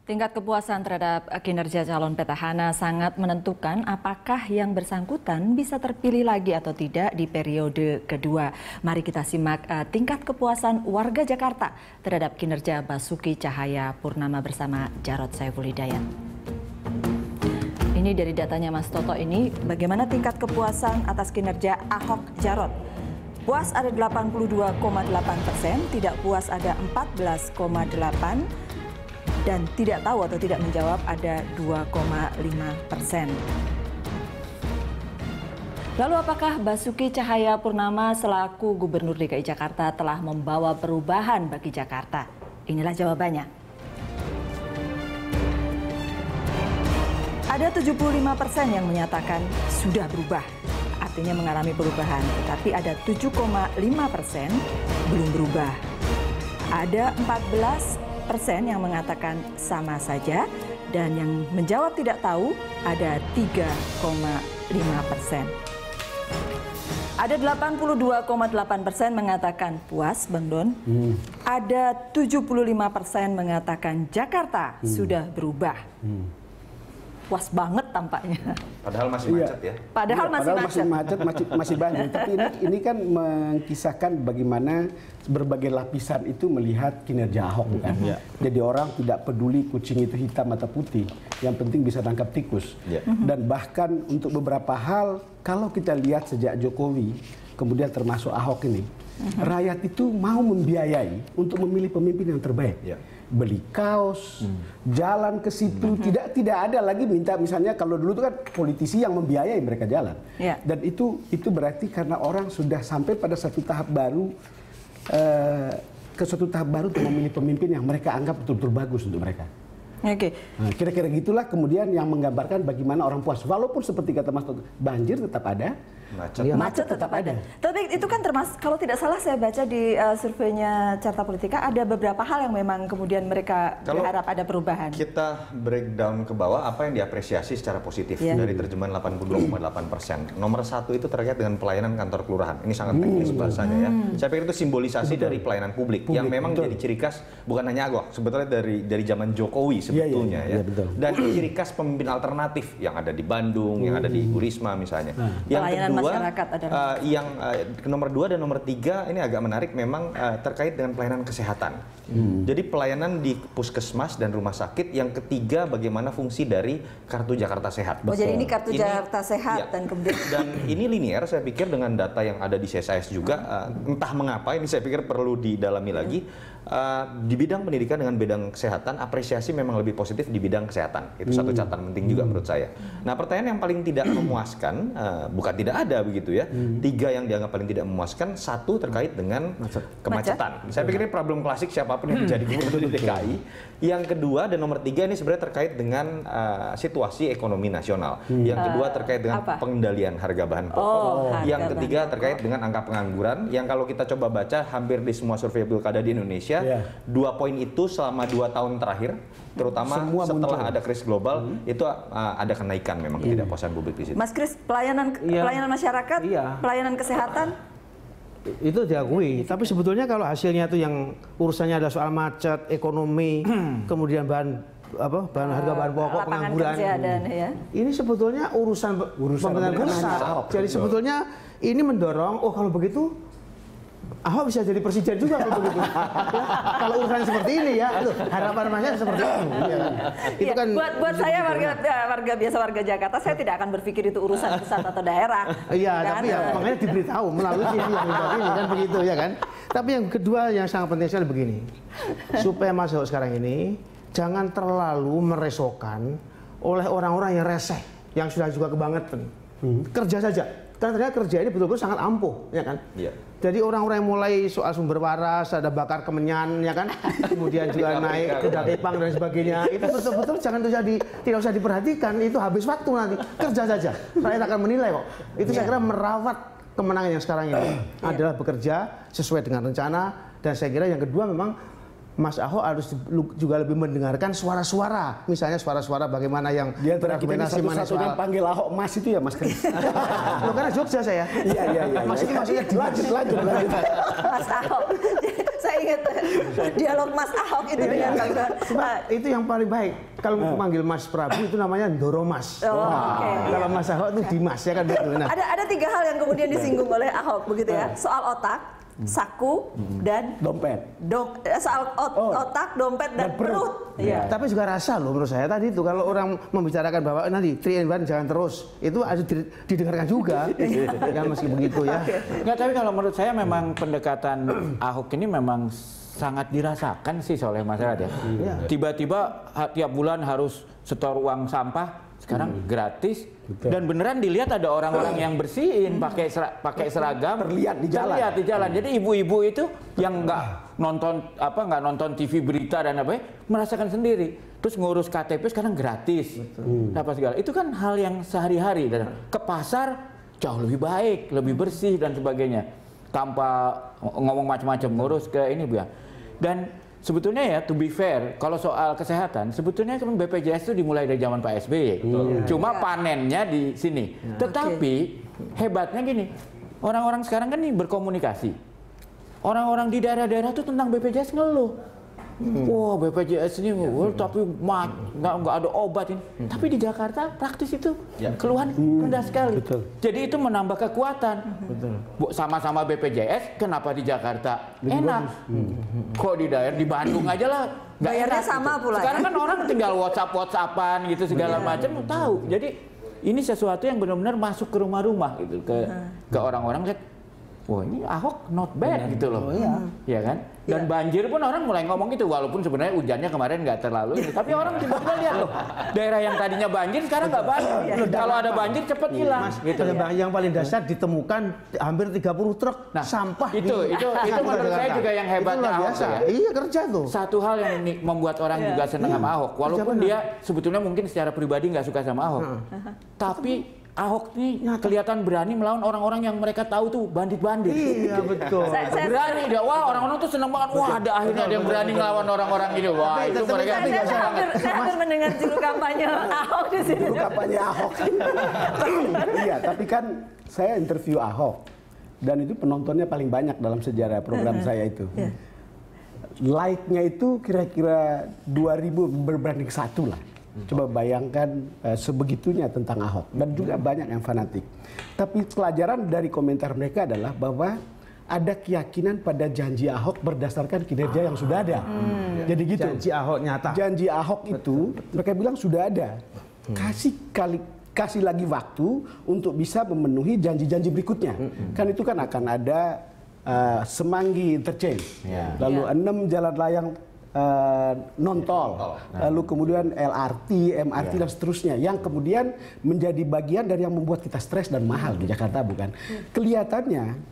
Tingkat kepuasan terhadap kinerja calon petahana sangat menentukan apakah yang bersangkutan bisa terpilih lagi atau tidak di periode kedua. Mari kita simak tingkat kepuasan warga Jakarta terhadap kinerja Basuki Cahayapurnama bersama Jarod Saiful Hidayat. Ini dari datanya Mas Toto ini, bagaimana tingkat kepuasan atas kinerja Ahok Jarod? Puas ada 82,8%, tidak puas ada 14,8%, dan tidak tahu atau tidak menjawab ada 2,5%. Lalu apakah Basuki Cahayapurnama selaku Gubernur DKI Jakarta telah membawa perubahan bagi Jakarta? Inilah jawabannya. Ada 75% yang menyatakan sudah berubah, artinya mengalami perubahan. Tetapi ada 7,5% belum berubah. Ada 14% yang mengatakan sama saja, dan yang menjawab tidak tahu ada 3,5%. Ada 82,8% mengatakan puas, Bang Don. Ada 75% mengatakan Jakarta sudah berubah. Puas banget tampaknya. Padahal masih macet ya. Padahal masih macet, masih banyak. Tapi ini kan mengkisahkan bagaimana berbagai lapisan itu melihat kinerja Ahok, kan? Jadi orang tidak peduli kucing itu hitam atau putih, yang penting bisa tangkap tikus. Dan bahkan untuk beberapa hal, kalau kita lihat sejak Jokowi, kemudian termasuk Ahok ini, rakyat itu mau membiayai untuk memilih pemimpin yang terbaik. Beli kaos, jalan ke situ, tidak ada lagi minta, misalnya kalau dulu itu kan politisi yang membiayai mereka jalan. Dan itu berarti karena orang sudah sampai pada satu tahap baru, ke suatu tahap baru untuk memilih pemimpin yang mereka anggap betul-betul bagus untuk mereka. Nah, kira-kira gitulah kemudian yang menggambarkan bagaimana orang puas. Walaupun seperti kata Mas Toto, banjir tetap ada, macet tetap ada. Tapi itu kan termasuk, kalau tidak salah saya baca di surveinya Carta Politika, ada beberapa hal yang memang kemudian mereka berharap ada perubahan. Kita breakdown ke bawah apa yang diapresiasi secara positif dari terjemahan 82,8%. Nomor 1 itu terkait dengan pelayanan kantor kelurahan. Ini sangat teknis bahasanya ya. Saya pikir itu simbolisasi dari pelayanan publik yang memang jadi ciri khas bukan hanya Ahok, sebetulnya dari zaman Jokowi sebetulnya ya. Dan ciri khas pemimpin alternatif yang ada di Bandung, yang ada di Bu Risma misalnya. Yang kedua, nomor 2 dan nomor 3 ini agak menarik memang terkait dengan pelayanan kesehatan. Jadi pelayanan di puskesmas dan rumah sakit. Yang ketiga, bagaimana fungsi dari Kartu Jakarta Sehat. Jadi ini Kartu Jakarta Sehat dan kemudian ini linear, saya pikir dengan data yang ada di CSIS juga. Entah mengapa ini saya pikir perlu didalami lagi. Di bidang pendidikan dengan bidang kesehatan, apresiasi memang lebih positif di bidang kesehatan. Itu satu catatan penting juga menurut saya. Nah, pertanyaan yang paling tidak memuaskan, bukan tidak ada begitu ya. 3 yang dianggap paling tidak memuaskan, 1 terkait dengan kemacetan. Saya pikir ini problem klasik siapapun yang menjadi gubernur di DKI. Yang kedua dan nomor 3 ini sebenarnya terkait dengan situasi ekonomi nasional. Yang kedua terkait dengan pengendalian harga bahan pokok. Yang ketiga terkait dengan angka pengangguran. Yang kalau kita coba baca hampir di semua survei pilkada di Indonesia, 2 poin itu selama 2 tahun terakhir, terutama semua setelah ada krisis global, itu ada kenaikan memang ketidakpuasan publik di situ. Mas Kris, pelayanan masyarakat, pelayanan kesehatan itu diakui. Tapi sebetulnya kalau hasilnya itu yang urusannya ada soal macet, ekonomi, kemudian harga bahan pokok, pengangguran, ini sebetulnya urusan pemerintahan pusat. Jadi sebetulnya ini mendorong, kalau begitu Ahok bisa jadi presiden juga kalau begitu. Kalau urusan seperti ini ya, harapan masyarakat seperti itu. Itu kan buat saya warga biasa, warga Jakarta, saya tidak akan berpikir itu urusan pusat atau daerah. Tapi makanya diberitahu melalui TV yang ini kan begitu ya kan. Tapi yang kedua yang sangat penting sekali begini, supaya Mas Ahok sekarang ini jangan terlalu meresahkan oleh orang-orang yang reseh, yang sudah juga kebangetan. Kerja saja. Karena ternyata kerja ini betul-betul sangat ampuh, ya kan? Jadi orang-orang yang mulai soal sumber waras, ada bakar kemenyan, ya kan? Kemudian juga naik kuda kepang dan sebagainya. Itu betul-betul tidak usah diperhatikan. Itu habis waktu nanti. Kerja saja. Rakyat akan menilai kok. Itu saya kira merawat kemenangan yang sekarang ini adalah bekerja sesuai dengan rencana. Dan saya kira yang kedua memang Mas Ahok harus juga lebih mendengarkan suara-suara, misalnya suara-suara bagaimana yang berargumentasi satu-satunya panggil Ahok Mas itu ya Mas Kris. Loh, karena Jogja saya. Iya. Mas itu maksudnya lanjut. Mas Ahok. Saya ingat dialog Mas Ahok itu dengan Bang Donald. Itu yang paling baik. Kalau memanggil Mas Prabu itu namanya Ndoromas. Kalau Mas Ahok itu Dimas ya kan begitu. Nah. Ada 3 hal yang kemudian disinggung oleh Ahok begitu ya. Soal otak, saku, dan dompet. Soal otak, dompet, dan perut. Ya. Tapi juga rasa loh menurut saya tadi itu kalau orang membicarakan bahwa nanti 3-in-1 jangan terus, itu harus didengarkan juga. Ya meski begitu ya. Enggak, tapi kalau menurut saya memang pendekatan Ahok ini memang sangat dirasakan sih oleh masyarakat ya. Tiba-tiba tiap bulan harus setor uang sampah, sekarang gratis. Betul. Dan beneran dilihat ada orang-orang yang bersihin pakai seragam, terlihat di jalan. Jadi ibu-ibu itu yang nggak nonton TV berita dan apa merasakan sendiri. Terus ngurus KTP sekarang gratis. Apa segala. Itu kan hal yang sehari-hari, dan ke pasar jauh lebih baik, lebih bersih dan sebagainya. Tanpa ngomong macam-macam, ngurus ke ini ya. Dan sebetulnya ya, to be fair, kalau soal kesehatan, sebetulnya kan BPJS itu dimulai dari zaman Pak SBY. Cuma panennya di sini. Tetapi hebatnya gini, orang-orang sekarang kan nih berkomunikasi. Orang-orang di daerah-daerah itu tentang BPJS ngeluh. Wah, BPJS ini, tapi nggak ada obat ini. Tapi di Jakarta praktis itu keluhan rendah sekali. Betul. Jadi itu menambah kekuatan. Sama-sama BPJS, kenapa di Jakarta enak? Kok di daerah, di Bandung aja lah nggak Bayarnya enak sama gitu. pula. Sekarang kan orang tinggal WhatsApp-WhatsAppan gitu segala macam tahu. Jadi ini sesuatu yang benar-benar masuk ke rumah-rumah gitu, ke orang-orang lihat, wah ini Ahok not bad gitu loh. Iya kan? Dan banjir pun orang mulai ngomong gitu, walaupun sebenarnya hujannya kemarin nggak terlalu ini. Tapi orang tiba-tiba lihat loh, daerah yang tadinya banjir sekarang nggak banjir. Kalau ada banjir cepet hilang. Gitu. Yang paling dasar ditemukan hampir 30 truk sampah. Itu menurut saya juga yang hebatnya Ahok ya. Iya, kerja tuh. Satu hal yang membuat orang juga senang sama Ahok, walaupun dia sebetulnya mungkin secara pribadi nggak suka sama Ahok. Tapi Ahok ini kelihatan berani melawan orang-orang yang mereka tahu tuh bandit-bandit. Iya, betul. Berani dia. Wah, orang-orang tuh senang banget. Wah, ada akhirnya ada yang berani melawan orang-orang ini. Wah, itu mereka saya hampir mendengar juru kampanye Ahok di sini. Juru kampanye Ahok. Iya, tapi kan saya interview Ahok dan itu penontonnya paling banyak dalam sejarah program saya itu. Like-nya itu kira-kira 2.000 berbanding 1 lah. Coba bayangkan sebegitunya tentang Ahok, dan juga banyak yang fanatik. Tapi pelajaran dari komentar mereka adalah bahwa ada keyakinan pada janji Ahok berdasarkan kinerja yang sudah ada. Jadi gitu. Janji Ahok nyata. Janji Ahok itu mereka bilang sudah ada. Kasih lagi waktu untuk bisa memenuhi janji-janji berikutnya. Kan itu kan akan ada Semanggi interchange, lalu 6 jalan layang non-tol, lalu kemudian LRT, MRT dan seterusnya, yang kemudian menjadi bagian dari yang membuat kita stres dan mahal di Jakarta, bukan? Kelihatannya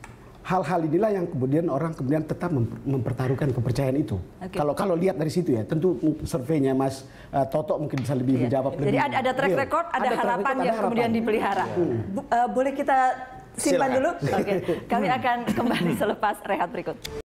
hal-hal inilah yang kemudian orang tetap mempertaruhkan kepercayaan itu. Kalau lihat dari situ ya, tentu surveinya Mas Toto mungkin bisa lebih menjawab. Jadi ada track record, ada harapan yang kemudian dipelihara. Boleh kita simpan dulu? Oke. Kami akan kembali selepas rehat berikut.